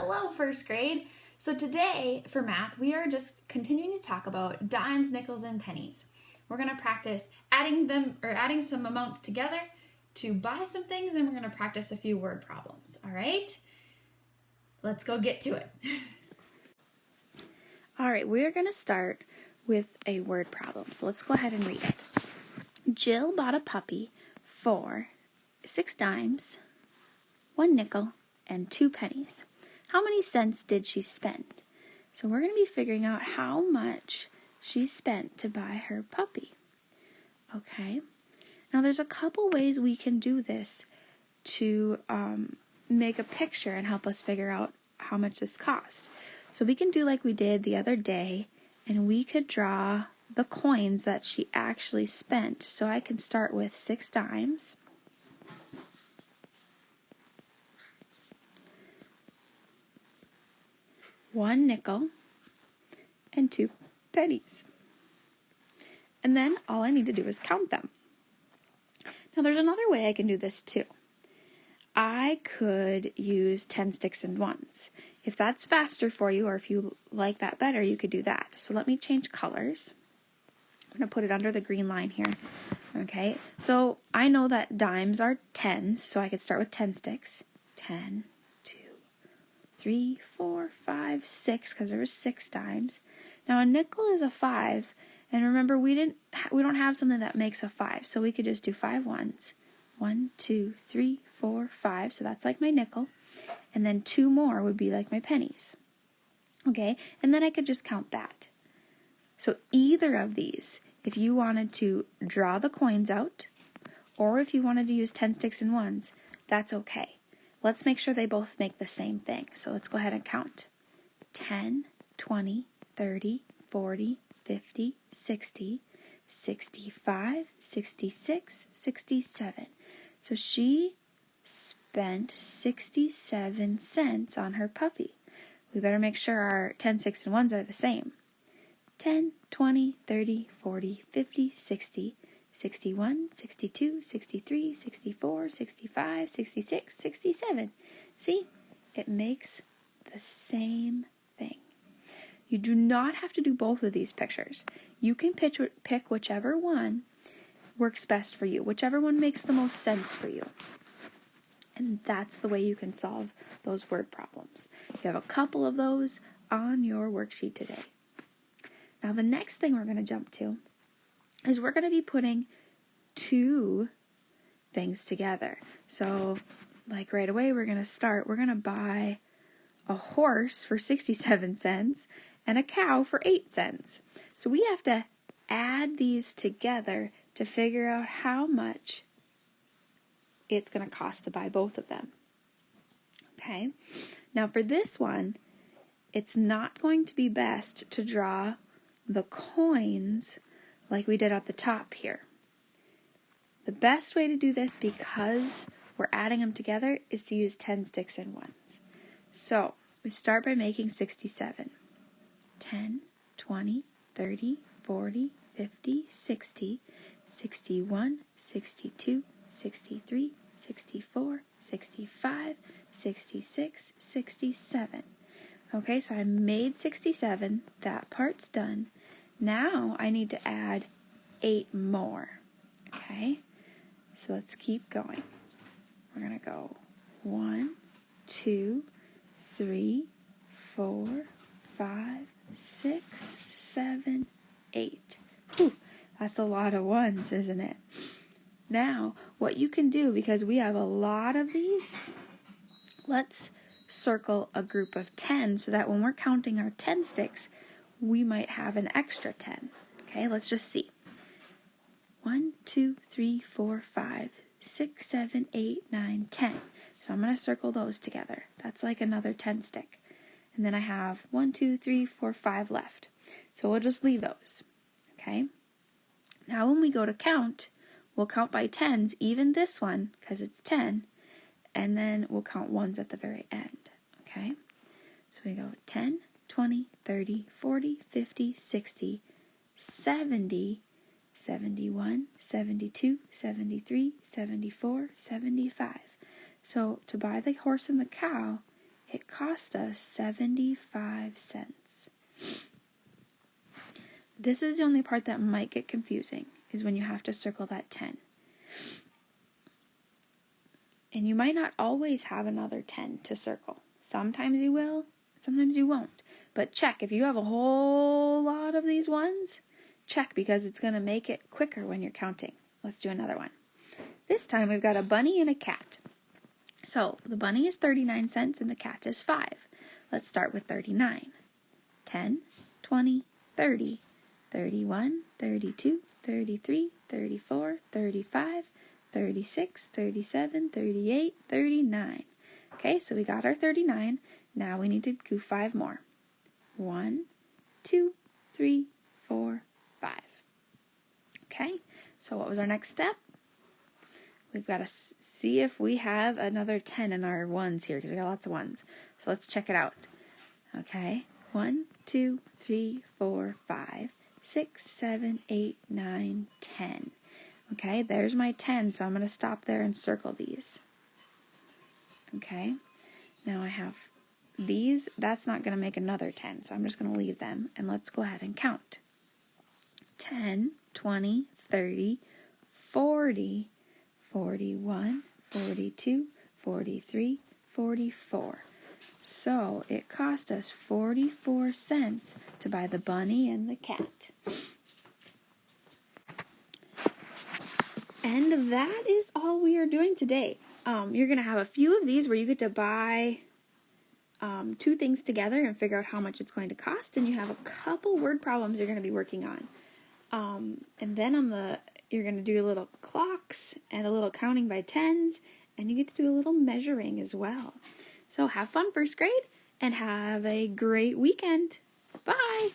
Hello, first grade. So today for math, we are just continuing to talk about dimes, nickels, and pennies. We're going to practice adding some amounts together to buy some things, and we're going to practice a few word problems. All right? Let's go get to it. All right, we're going to start with a word problem. So let's go ahead and read it. Jill bought a puppy for 6 dimes, 1 nickel, and 2 pennies. How many cents did she spend? So we're going to be figuring out how much she spent to buy her puppy. Okay. Now there's a couple ways we can do this to make a picture and help us figure out how much this costs. So we can do like we did the other day, and we could draw the coins that she actually spent. So I can start with 6 dimes. One nickel and 2 pennies. And then all I need to do is count them. Now there's another way I can do this too. I could use 10 sticks and ones. If that's faster for you, or if you like that better, you could do that. So let me change colors. I'm going to put it under the green line here. Okay, so I know that dimes are tens, so I could start with 10 sticks. 10, 2, 3, 4, 5, 6, because there was 6 dimes. Now a nickel is a 5, and remember we don't have something that makes a 5, so we could just do 5 ones. 1, 2, 3, 4, 5, so that's like my nickel, and then 2 more would be like my pennies. Okay, and then I could just count that. So either of these, if you wanted to draw the coins out, or if you wanted to use 10 sticks and ones, that's okay. Let's make sure they both make the same thing. So let's go ahead and count. 10, 20, 30, 40, 50, 60, 65, 66, 67. So she spent 67 cents on her puppy. We better make sure our 10, 6, and 1s are the same. 10, 20, 30, 40, 50, 60, 61, 62, 63, 64, 65, 66, 67. See? It makes the same thing. You do not have to do both of these pictures. You can pick whichever one works best for you, whichever one makes the most sense for you. And that's the way you can solve those word problems. You have a couple of those on your worksheet today. Now the next thing we're going to jump to is we're going to be putting 2 things together. So like right away we're going to buy a horse for 67 cents and a cow for 8 cents. So we have to add these together to figure out how much it's going to cost to buy both of them. Okay? Now for this one, it's not going to be best to draw the coins like we did at the top here. The best way to do this, because we're adding them together, is to use 10 sticks and ones. So we start by making 67. 10, 20, 30, 40, 50, 60, 61, 62, 63, 64, 65, 66, 67. Okay, so I made 67. That part's done. Now I need to add 8 more. Okay, so let's keep going. We're going to go 1, 2, 3, 4, 5, 6, 7, 8. Whew, that's a lot of ones, isn't it? Now, what you can do, because we have a lot of these, let's circle a group of 10 so that when we're counting our 10 sticks, we might have an extra 10. Okay, let's just see. 1, 2, 3, 4, 5, 6, 7, 8, 9, 10. So I'm going to circle those together. That's like another 10 stick. And then I have 1, 2, 3, 4, 5 left. So we'll just leave those. Okay? Now when we go to count, we'll count by 10s, even this one, because it's 10. And then we'll count 1s at the very end. Okay? So we go 10, 20, 30, 40, 50, 60, 70, 71, 72, 73, 74, 75. So to buy the horse and the cow, it cost us 75 cents. This is the only part that might get confusing, is when you have to circle that 10. And you might not always have another 10 to circle. Sometimes you will, sometimes you won't. But check, if you have a whole lot of these ones, check, because it's going to make it quicker when you're counting. Let's do another one. This time we've got a bunny and a cat. So the bunny is 39 cents and the cat is 5. Let's start with 39. 10, 20, 30, 31, 32, 33, 34, 35, 36, 37, 38, 39. Okay, so we got our 39. Now we need to do 5 more. 1, 2, 3, 4, 5. Okay, so what was our next step? We've got to see if we have another 10 in our ones here, because we got lots of ones. So let's check it out. Okay, 1, 2, 3, 4, 5, 6, 7, 8, 9, 10. Okay, there's my 10, so I'm going to stop there and circle these. Okay, now I have these. That's not going to make another 10, so I'm just going to leave them, and let's go ahead and count. 10, 20, 30, 40, 41, 42, 43, 44. So it cost us 44 cents to buy the bunny and the cat. And that is all we are doing today. You're going to have a few of these where you get to buy 2 things together and figure out how much it's going to cost. And you have a couple word problems you're going to be working on. And then you're going to do a little clocks and a little counting by tens. And you get to do a little measuring as well. So have fun, first grade, and have a great weekend. Bye!